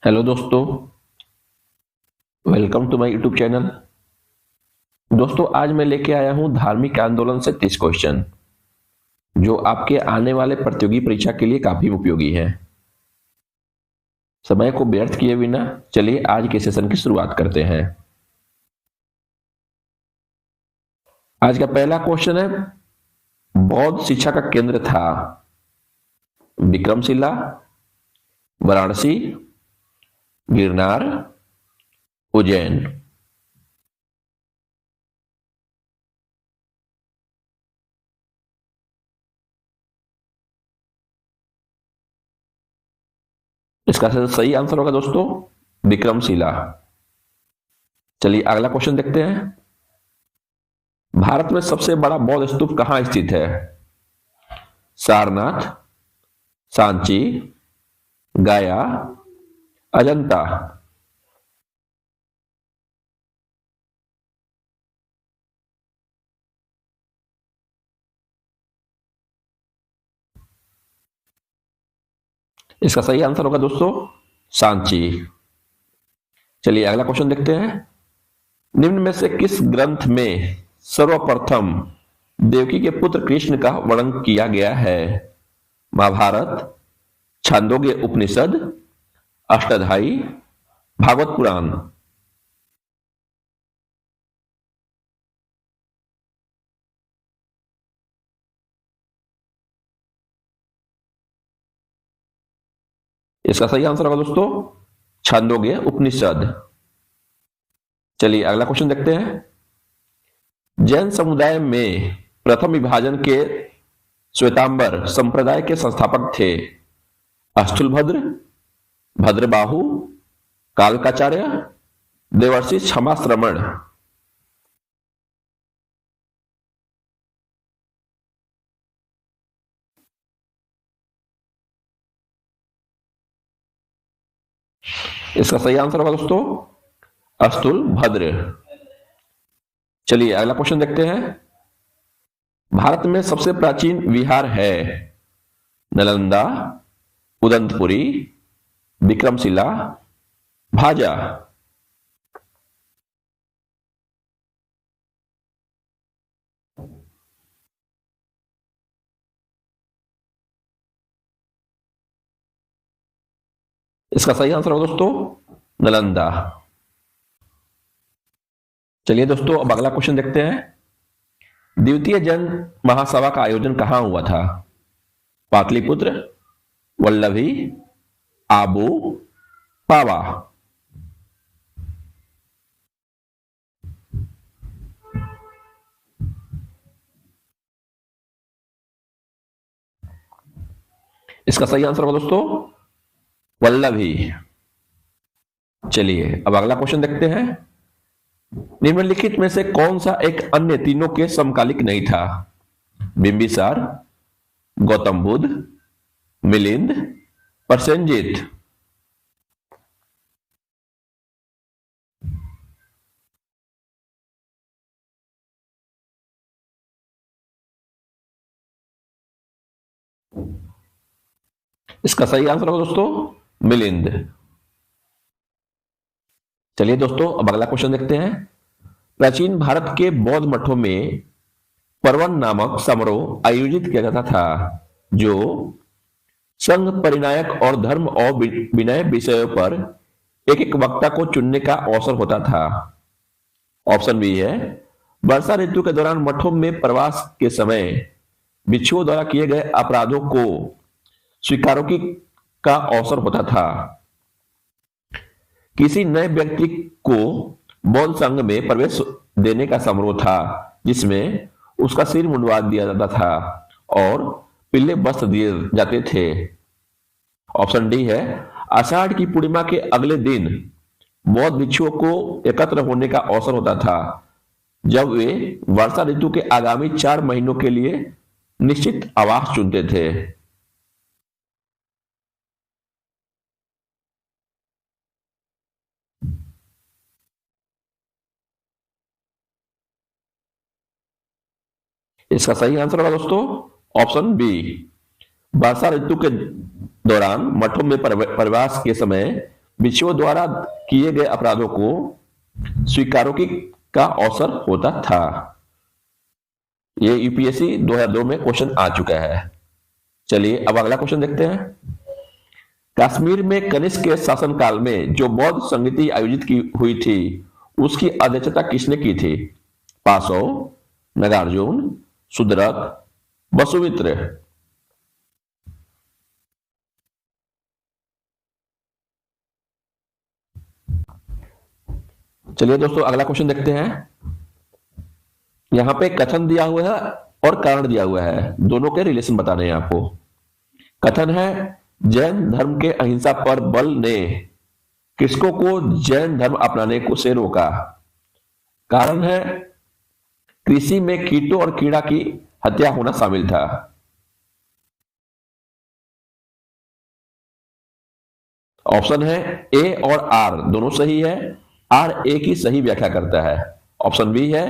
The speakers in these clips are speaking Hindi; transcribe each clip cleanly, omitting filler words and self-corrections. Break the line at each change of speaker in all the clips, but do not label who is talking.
हेलो दोस्तों, welcome to my YouTube channel. दोस्तों, आज मैं लेके आया हूं धार्मिक आंदोलन से 30 क्वेश्चन जो आपके आने वाले प्रतियोगी परीक्षा के लिए काफी उपयोगी है। समय को व्यर्थ किए बिना चलिए आज के सेशन की शुरुआत करते हैं। आज का पहला क्वेश्चन है, बौद्ध शिक्षा का केंद्र था विक्रमशिला, वाराणसी, गिरनार, उज्जैन। इसका सही आंसर होगा दोस्तों विक्रमशिला। चलिए अगला क्वेश्चन देखते हैं। भारत में सबसे बड़ा बौद्ध स्तूप कहां स्थित है? सारनाथ, सांची, गया, अजंता। इसका सही आंसर होगा दोस्तों सांची। चलिए अगला क्वेश्चन देखते हैं। निम्न में से किस ग्रंथ में सर्वप्रथम देवकी के पुत्र कृष्ण का वर्णन किया गया है? महाभारत, छांदोग्य उपनिषद, अष्टाध्यायी, भागवत पुराण। इसका सही आंसर होगा दोस्तों छांदोग्य उपनिषद। चलिए अगला क्वेश्चन देखते हैं। जैन समुदाय में प्रथम विभाजन के श्वेतांबर संप्रदाय के संस्थापक थे? अस्थूलभद्र, भद्रबाहु, कालकाचार्य, देवर्षि क्षमाश्रमण। इसका सही आंसर होगा दोस्तों अस्थूलभद्र। चलिए अगला क्वेश्चन देखते हैं। भारत में सबसे प्राचीन विहार है? नालंदा, उदंतपुरी, विक्रमशिला, भाजा। इसका सही आंसर होगा दोस्तों नालंदा। चलिए दोस्तों अब अगला क्वेश्चन देखते हैं। द्वितीय जन महासभा का आयोजन कहां हुआ था? पाटलिपुत्र, वल्लभी, आबू, पावा। इसका सही आंसर होगा दोस्तों वल्लभी। चलिए अब अगला क्वेश्चन देखते हैं। निम्नलिखित में से कौन सा एक अन्य तीनों के समकालिक नहीं था? बिंबिसार, गौतम बुद्ध, मिलिंद, प्रसेनजीत। इसका सही आंसर होगा दोस्तों मिलिंद। चलिए दोस्तों अब अगला क्वेश्चन देखते हैं। प्राचीन भारत के बौद्ध मठों में पर्वन नामक समारोह आयोजित किया जाता था जो संघ परिनायक और धर्म और विनय विषयों पर एक एक वक्ता को चुनने का अवसर होता था। ऑप्शन बी है वर्षा ऋतु के दौरान मठों में प्रवास के समय भिक्षुओं द्वारा किए गए अपराधों को स्वीकारोक्ति का अवसर होता था। किसी नए व्यक्ति को बौद्ध संघ में प्रवेश देने का समारोह था जिसमें उसका सिर मुंडवा दिया जाता था और पीले वस्त्र दिए जाते थे। ऑप्शन डी है आषाढ़ की पूर्णिमा के अगले दिन बौद्ध भिक्षुओं को एकत्र होने का अवसर होता था जब वे वर्षा ऋतु के आगामी 4 महीनों के लिए निश्चित आवास चुनते थे। इसका सही आंसर होगा दोस्तों ऑप्शन बी। वर्षा ऋतु के दौरान मठों में प्रवास के समय भिक्षुओं द्वारा किए गए अपराधों को स्वीकारोक्ति का अवसर होता था। ये यूपीएससी 2002 में क्वेश्चन आ चुका है। चलिए अब अगला क्वेश्चन देखते हैं। कश्मीर में कनिष्क के शासनकाल में जो बौद्ध संगीति आयोजित की हुई थी उसकी अध्यक्षता किसने की थी? पासो, नागार्जुन, सुदरक, वसुमित्र। चलिए दोस्तों अगला क्वेश्चन देखते हैं। यहां पे कथन दिया हुआ है और कारण दिया हुआ है, दोनों के रिलेशन बताने हैं आपको। कथन है जैन धर्म के अहिंसा पर बल ने किसको को जैन धर्म अपनाने को से रोका। कारण है कृषि में कीटों और कीड़ा की हत्या होना शामिल था। ऑप्शन है ए और आर दोनों सही है, आर ए की सही व्याख्या करता है। ऑप्शन बी है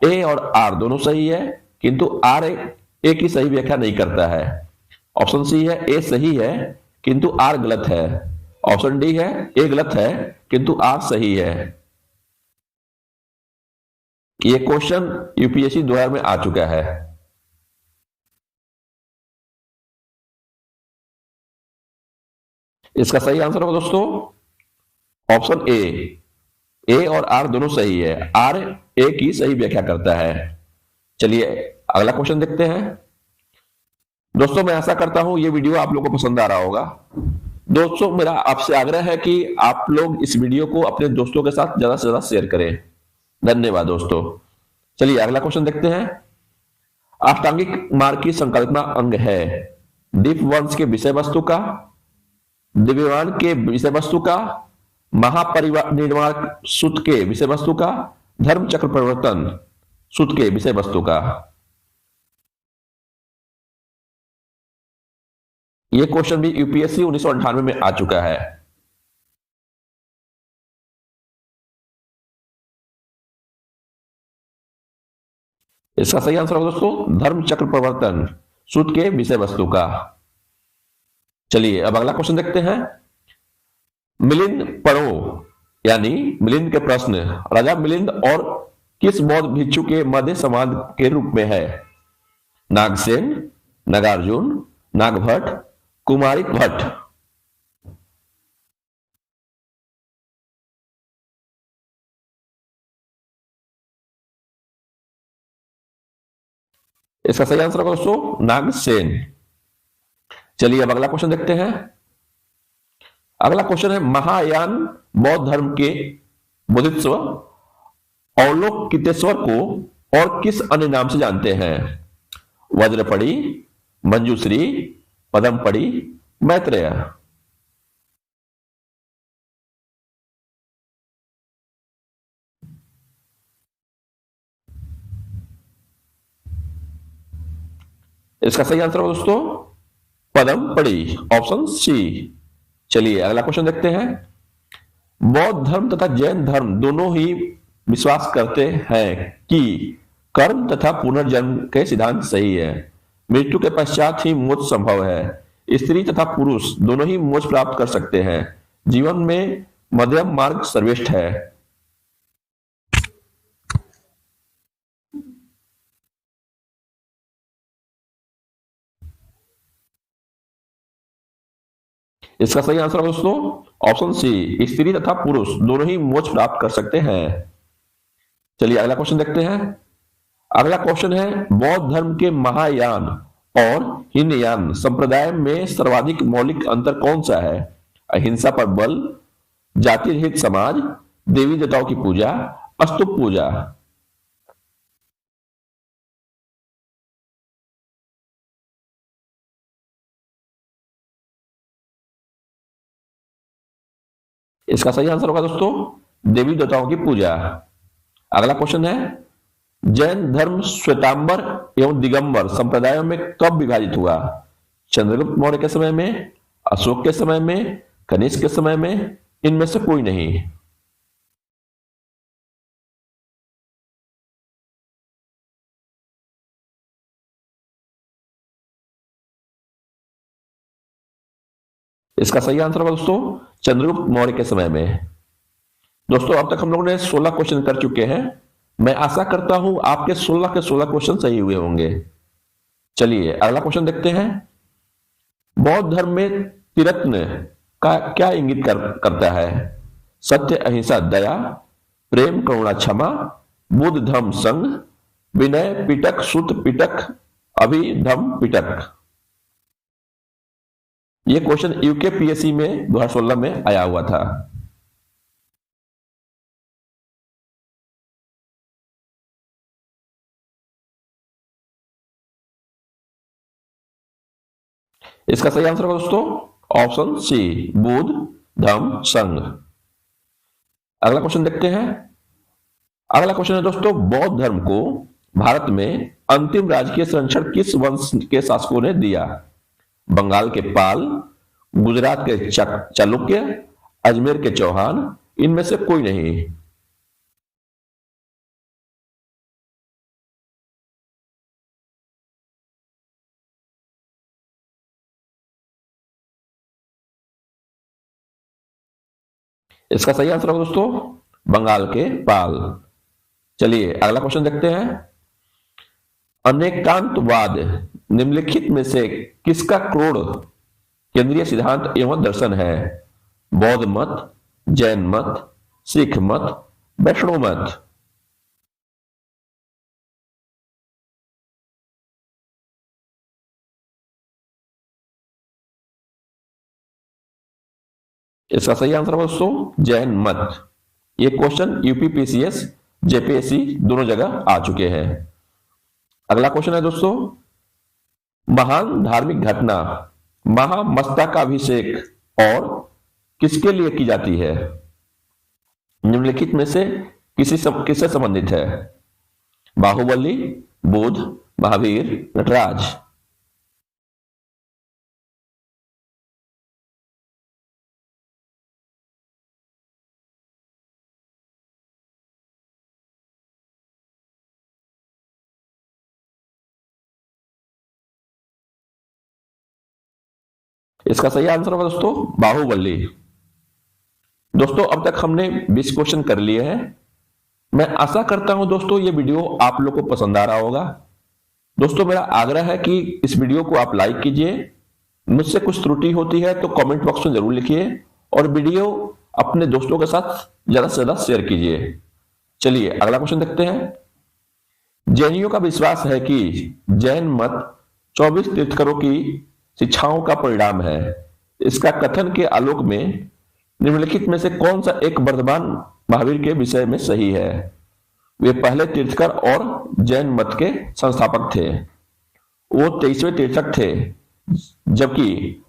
ए और आर दोनों सही है किंतु आर ए की सही व्याख्या नहीं करता है। ऑप्शन सी है ए सही है किंतु आर गलत है। ऑप्शन डी है ए गलत है किंतु आर सही है। ये क्वेश्चन यूपीएससी 2000 में आ चुका है। इसका सही आंसर होगा दोस्तों ऑप्शन ए और आर दोनों सही है, आर ए की सही व्याख्या करता है। चलिए अगला क्वेश्चन देखते हैं। दोस्तों मैं आशा करता हूं ये वीडियो आप लोगों को पसंद आ रहा होगा। दोस्तों मेरा आपसे आग्रह है कि आप लोग इस वीडियो को अपने दोस्तों के साथ ज्यादा से ज्यादा शेयर करें। धन्यवाद दोस्तों। चलिए अगला क्वेश्चन देखते हैं। अष्टांगिक मार्ग की संकल्पना अंग है दीप वंश के विषय वस्तु का, दिव्यमान के विषय वस्तु का, महापरिवार निर्माण सूत्र के विषय वस्तु का, धर्म चक्र परिवर्तन सूत्र के विषय वस्तु का। यह क्वेश्चन भी यूपीएससी 1998 में आ चुका है। इसका सही आंसर होगा दोस्तों धर्म चक्र परिवर्तन सूत्र के विषय वस्तु का। चलिए अब अगला क्वेश्चन देखते हैं। मिलिंद पढ़ो यानी मिलिंद के प्रश्न राजा मिलिंद और किस बौद्ध भिक्षु के मध्य समाज के रूप में है? नागसेन, नागार्जुन, नागभट्ट, कुमारिक भट्ट। इसका सही आंसर होगा दोस्तों नागसेन। चलिए अब अगला क्वेश्चन देखते हैं। अगला क्वेश्चन है महायान बौद्ध धर्म के बोधिसत्व अवलोकितेश्वर को और किस अन्य नाम से जानते हैं? वज्रपड़ी, मंजूश्री, पदमपड़ी, मैत्रेय। इसका सही आंसर होगा दोस्तों पदमपड़ी, ऑप्शन सी। चलिए अगला क्वेश्चन देखते हैं। बौद्ध धर्म तथा जैन धर्म दोनों ही विश्वास करते हैं कि कर्म तथा पुनर्जन्म के सिद्धांत सही है, मृत्यु के पश्चात ही मोक्ष संभव है, स्त्री तथा पुरुष दोनों ही मोक्ष प्राप्त कर सकते हैं, जीवन में मध्यम मार्ग सर्वश्रेष्ठ है। इसका सही आंसर है दोस्तों ऑप्शन सी, स्त्री तथा पुरुष दोनों ही मोक्ष प्राप्त कर सकते हैं। चलिए अगला क्वेश्चन देखते हैं। अगला क्वेश्चन है बौद्ध धर्म के महायान और हीनयान संप्रदाय में सर्वाधिक मौलिक अंतर कौन सा है? अहिंसा पर बल, जाति रहित समाज, देवी देवताओं की पूजा, स्तूप पूजा। इसका सही आंसर होगा दोस्तों देवी देवताओं की पूजा। अगला क्वेश्चन है जैन धर्म श्वेतांबर एवं दिगंबर संप्रदायों में कब विभाजित हुआ? चंद्रगुप्त मौर्य के समय में, अशोक के समय में, कनिष्क के समय में, इनमें से कोई नहीं। इसका सही आंसर होगा दोस्तों चंद्रगुप्त मौर्य के समय में। दोस्तों अब तक हम लोगों ने 16 क्वेश्चन कर चुके हैं। मैं आशा करता हूं आपके 16 के 16 क्वेश्चन सही हुए होंगे। चलिए अगला क्वेश्चन देखते हैं। बौद्ध धर्म में त्रिरत्न का क्या इंगित करता है? सत्य, अहिंसा, दया, प्रेम, करुणा, क्षमा, बुद्ध, धम्म, संघ, विनय पिटक, सुत पिटक, अभिधम पिटक। यह क्वेश्चन यूकेपीएससी में 2016 में आया हुआ था। इसका सही आंसर होगा दोस्तों ऑप्शन सी, बुद्ध, धम्म, संघ। अगला क्वेश्चन देखते हैं। अगला क्वेश्चन है दोस्तों, बौद्ध धर्म को भारत में अंतिम राजकीय संरक्षण किस वंश के शासकों ने दिया? बंगाल के पाल, गुजरात के चालुक्य, अजमेर के चौहान, इनमें से कोई नहीं। इसका सही आंसर होगा दोस्तों बंगाल के पाल। चलिए अगला क्वेश्चन देखते हैं। अनेकांतवाद निम्नलिखित में से किसका क्रोध केंद्रीय सिद्धांत एवं दर्शन है? बौद्ध मत, जैन मत, सिख मत, वैष्णव मत। इसका सही आंसर होगा दोस्तों जैन मत। ये क्वेश्चन यूपीपीसीएस, जेपीएससी दोनों जगह आ चुके हैं। अगला क्वेश्चन है दोस्तों, महान धार्मिक घटना महामस्तकाभिषेक और किसके लिए की जाती है? निम्नलिखित में से किससे संबंधित है? बाहुबली, बुद्ध, महावीर, नटराज। इसका सही आंसर होगा दोस्तों बाहुबली। दोस्तों अब तक हमने 20 क्वेश्चन कर लिए हैं। मैं आशा करता हूं दोस्तों ये वीडियो आप लोग को पसंद आ रहा होगा। दोस्तों मेरा आग्रह है कि इस वीडियो को आप लाइक कीजिए। मुझसे कुछ त्रुटि होती है तो कमेंट बॉक्स में जरूर लिखिए और वीडियो अपने दोस्तों के साथ ज्यादा से ज्यादा शेयर कीजिए। चलिए अगला क्वेश्चन देखते हैं। जैनियों का विश्वास है कि जैन मत 24 तीर्थंकरों की शिक्षाओं का परिणाम है। इसका कथन के आलोक में निम्नलिखित में से कौन सा एक वर्तमान महावीर के विषय में सही है? वे पहले तीर्थंकर और जैन मत के संस्थापक थे। वो 23वें तीर्थंकर थे, जबकि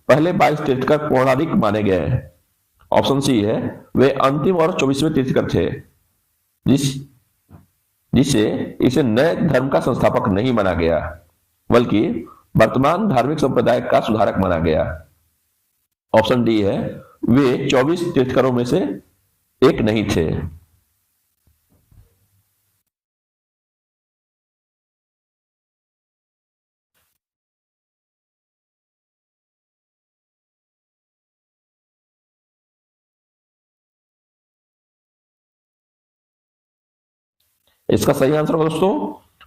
पहले 22 तीर्थंकर पौराणिक माने गए। ऑप्शन सी है वे अंतिम और 24वें तीर्थंकर थे, जिसे इसे नए धर्म का संस्थापक नहीं माना गया, बल्कि वर्तमान धार्मिक संप्रदाय का सुधारक माना गया। ऑप्शन डी है वे 24 तीर्थंकरों में से एक नहीं थे। इसका सही आंसर होगा दोस्तों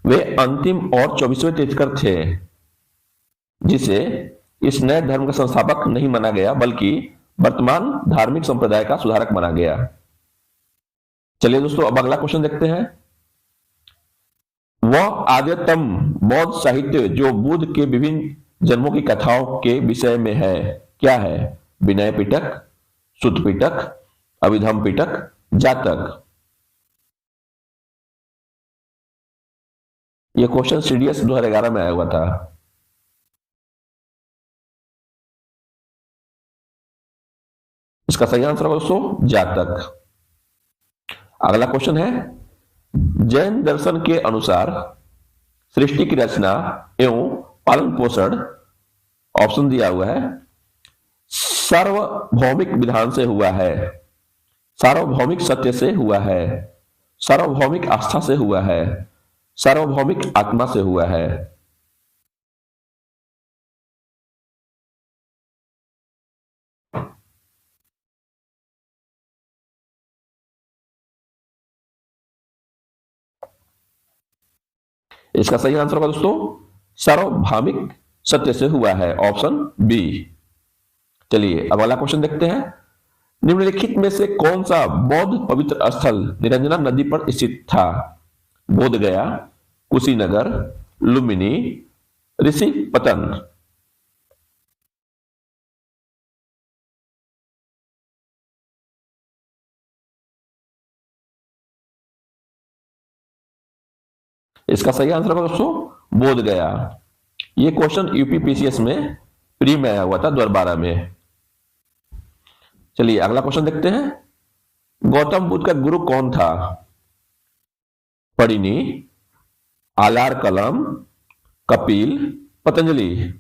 वे अंतिम और 24वें तीर्थंकर थे, जिसे इस नए धर्म का संस्थापक नहीं माना गया, बल्कि वर्तमान धार्मिक संप्रदाय का सुधारक माना गया। चलिए दोस्तों अब अगला क्वेश्चन देखते हैं। वह आद्यतम बौद्ध साहित्य जो बुद्ध के विभिन्न जन्मों की कथाओं के विषय में है क्या है? विनय पिटक, सुत पिटक, अभिधम पिटक, जातक। यह क्वेश्चन सीडीएस 2011 में आया हुआ था। इसका सही आंसर होगा दोस्तों जातक। अगला क्वेश्चन है, जैन दर्शन के अनुसार सृष्टि की रचना एवं पालन पोषण, ऑप्शन दिया हुआ है, सार्वभौमिक विधान से हुआ है, सार्वभौमिक सत्य से हुआ है, सार्वभौमिक आस्था से हुआ है, सार्वभौमिक आत्मा से हुआ है। इसका सही आंसर होगा दोस्तों सार्वभौमिक सत्य से हुआ है, ऑप्शन बी। चलिए अब अगला क्वेश्चन देखते हैं। निम्नलिखित में से कौन सा बौद्ध पवित्र स्थल निरंजना नदी पर स्थित था? बोध गया, कुशीनगर, लुम्बिनी, ऋषि पतन। इसका सही आंसर होगा दोस्तों बोध गया। ये क्वेश्चन यूपीपीसीएस में प्री में आया हुआ था 2012 में। चलिए अगला क्वेश्चन देखते हैं। गौतम बुद्ध का गुरु कौन था? पड़िनी, आलार कलम, कपिल, पतंजलि।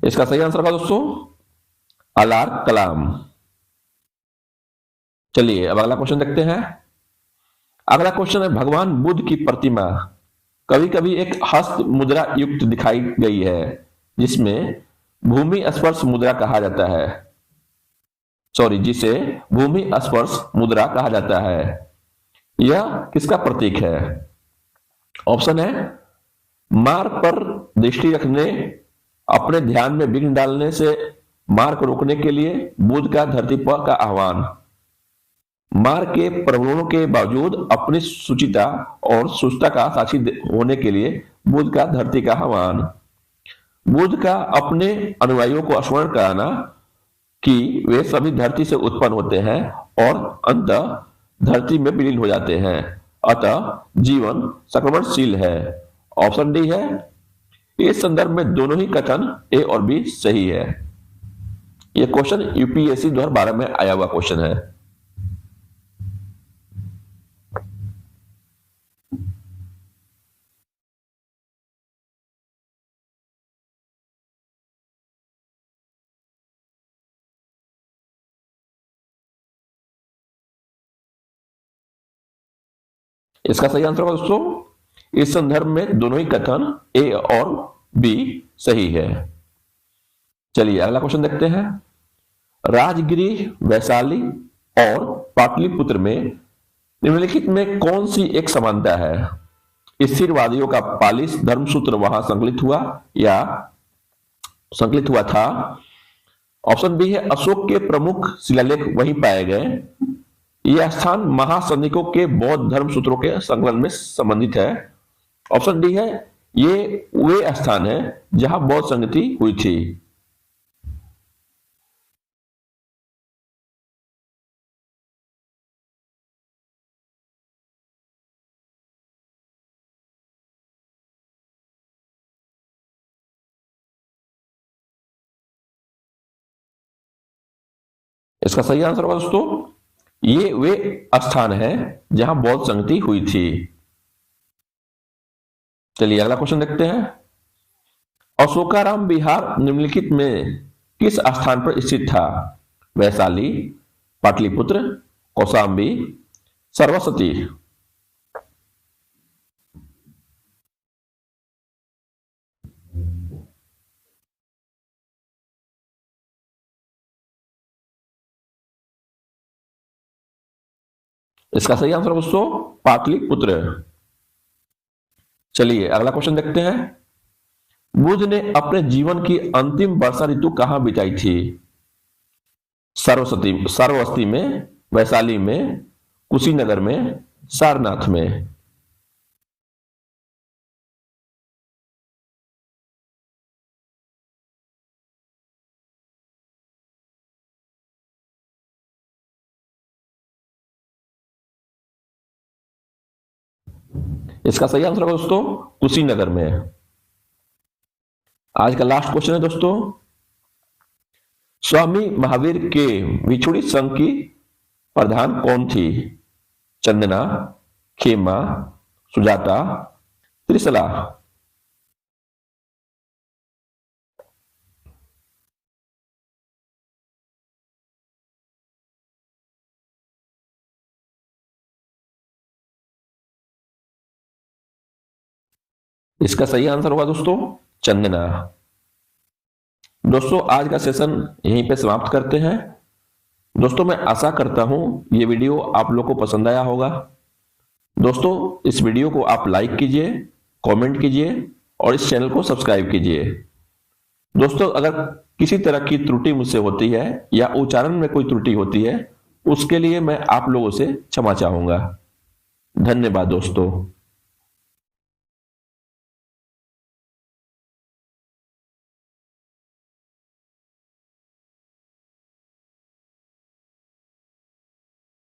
इसका सही आंसर होगा दोस्तों आलार कलाम। चलिए अब अगला क्वेश्चन देखते हैं। अगला क्वेश्चन है भगवान बुद्ध की प्रतिमा कभी कभी एक हस्त मुद्रा युक्त दिखाई गई है जिसमें भूमि स्पर्श मुद्रा कहा जाता है, सॉरी जिसे भूमि स्पर्श मुद्रा कहा जाता है। यह किसका प्रतीक है? ऑप्शन है मार्ग पर दृष्टि रखने, अपने ध्यान में विघ्न डालने से मार्ग रोकने के लिए बुद्ध का धरती पर का आह्वान, मार्ग के प्रवणों के बावजूद अपनी सुचिता और सुचता का साक्षी होने के लिए बुद्ध का धरती का आह्वान, बुद्ध का अपने अनुयायियों को स्मरण कराना कि वे सभी धरती से उत्पन्न होते हैं और अंततः धरती में विलीन हो जाते हैं, अतः जीवन संक्रमणशील है। ऑप्शन डी है। इस संदर्भ में दोनों ही कथन ए और बी सही है। यह क्वेश्चन यूपीएससी 2012 में आया हुआ क्वेश्चन है। इसका सही आंसर होगा दोस्तों इस संदर्भ में दोनों ही कथन ए और बी सही है। चलिए अगला क्वेश्चन देखते हैं। राजगिरी, वैशाली और पाटलिपुत्र में निम्नलिखित में कौन सी एक समानता है? स्थिरवादियों का पालिश धर्मसूत्र वहां संकलित हुआ था। ऑप्शन बी है अशोक के प्रमुख शिलालेख वहीं पाए गए। यह स्थान महासैनिकों के बौद्ध धर्म सूत्रों के संकलन में संबंधित है। ऑप्शन डी है ये वे स्थान है जहां बौद्ध संगति हुई थी। इसका सही आंसर होगा दोस्तों ये वे स्थान है जहां बौद्ध संगति हुई थी। चलिए अगला क्वेश्चन देखते हैं। अशोकाराम विहार निम्नलिखित में किस स्थान पर स्थित था? वैशाली, पाटलिपुत्र, कौशाम्बी, सरस्वती। इसका सही आंसर दोस्तों पाटलिपुत्र। चलिए अगला क्वेश्चन देखते हैं। बुद्ध ने अपने जीवन की अंतिम वर्षा ऋतु कहां बिताई थी? सारवस्ती में, वैशाली में, कुशीनगर में, सारनाथ में। इसका सही आंसर होगा दोस्तों कुशीनगर में। आज का लास्ट क्वेश्चन है दोस्तों। स्वामी महावीर के विछुड़ी संघ की प्रधान कौन थी? चंदना, खेमा, सुजाता, त्रिशला। इसका सही आंसर होगा दोस्तों चंदना। दोस्तों आज का सेशन यहीं पे समाप्त करते हैं। दोस्तों मैं आशा करता हूं ये वीडियो आप लोग को पसंद आया होगा। दोस्तों इस वीडियो को आप लाइक कीजिए, कमेंट कीजिए और इस चैनल को सब्सक्राइब कीजिए। दोस्तों अगर किसी तरह की त्रुटि मुझसे होती है या उच्चारण में कोई त्रुटि होती है, उसके लिए मैं आप लोगों से क्षमा चाहूंगा। धन्यवाद दोस्तों।